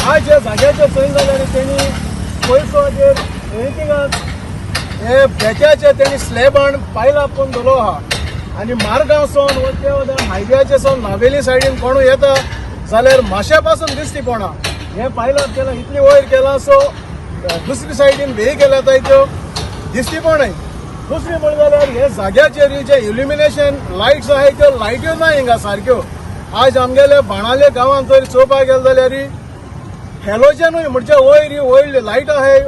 आज ह्या जाग्याचेर चोय जाल्यार तेणी पयसोचेर हे बेत्याचे तेणी स्लॅबान पायला करून दवरलो आहा आनी मारगांव सोन वते हायव्याचे सोन नावेली सायडीन कोणू येता जाल्यार माश्या पासून दिसती पडना. हे पायलां केलां इतली वयर केलां सो दुसरी सायडीन व्हेकल येताय त्यो दिसती पडनाय. दुसरी म्हणून जाल्यार हे जाग्याचेर जे इल्युमिनेशन लायट्स आहाय त्यो लायट्यो ना हिंगा सारक्यो. आज आमगेले बाणाले गांवांत जर चोवपाक गेले जाल्यार हॅलोजनूय म्हणजे वयर लायट आहाय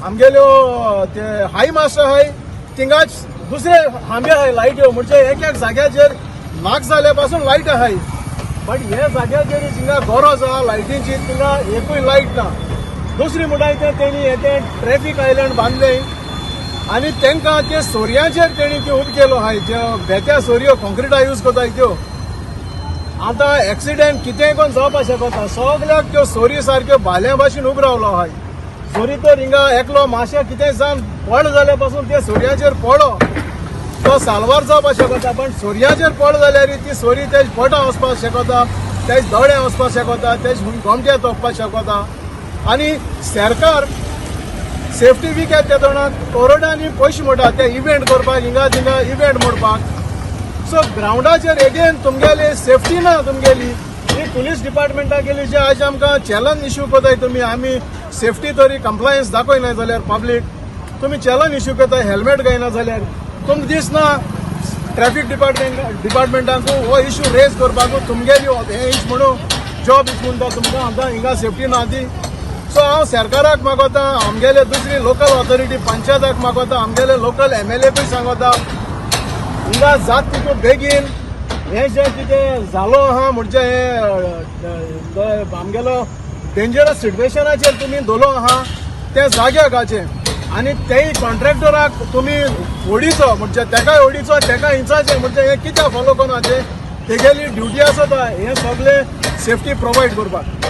आमगेल्यो ते हाय मास्ट आहाय थिंगाच दुसरे खांबे आहाय लायट्यो म्हणजे एक जाग्याचेर नाक जाल्या पासून लायट आहाय. बट हे जाग्याचेर हिंगा गरज आहा लायटीची थिंगा एकूय लायट ना. दुसरी म्हणटाय ते तेणी हे ट्रॅफिक आयलंड बांदले आनी तांकां ते सोर्याचेर तेणी त्यो उब केलो आहाय ज्यो बेत्या सोरयो कॉन्क्रिटा यूज कोताय त्यो. आतां एक्सिडेंट कितेंय कोण जावपाक शकता सगल्याक त्यो सोरी सारक्यो भाल्या भाशेन उब रावलो आहाय. सोरी तर हिंगा एकलो माश्या कितेंय जावन पड जाल्या पासून ते सोर्याचेर पडलो तो साल्वार जावपाक शकता. पण सोर्याचेर पड जाल्यार ती सोरी तेज पोटां वचपाक शकता, तेज दोळे वचपाक शकता, तेज गोमट्या तोपपाक शकता. आनी सरकार सेफ्टी वीक येता त्या तोणाक कोरोनानी पयशे मोडटा ते इव्हेंट करपाक हिंगा थिंगा इव्हेंट मोडपाक. सो ग्राउंडाचेर एगेन तुमगेली सेफ्टी ना तुमगेली. ही पुलीस डिपार्टमेंटा गेली जे आज आमकां चॅलन इश्यू कोताय तुमी आमी सेफ्टी तरी कंप्लायन्स दाखयना जाल्यार पब्लीक तुमी चॅलन इश्यू कोताय हेल्मेट घायना जाल्यार तुमकां दिसना ट्रॅफिक डिपार्टमेंटाकू हो इश्यू रेज करपाकू तुमगेली हे इश म्हणून जॉब इश म्हणटा तुमकां आतां हिंगा सेफ्टी ना ती. सो हांव सरकाराक मागोता आमगेले दुसरी लोकल ऑथॉरिटी पंचायताक मागोता आमगेले लोकल MLAकूय सांगोता हिंगा जात तितू बेगीन हे जे कितें जालो आहा म्हणजे हे आमगेलो डेंजरस सिट्युएशनाचेर तुमी दवरलो आहा ते जाग्याक हाचे आनी तेय कॉन्ट्रॅक्टराक तुमी ओडीचो म्हणजे तेकाय ओडीचो तेका इंचाचे म्हणजे हे कित्याक फॉलो कोनाचे तेगेली ड्युटी आसता हे सगळे सेफ्टी प्रोवायड करपाक.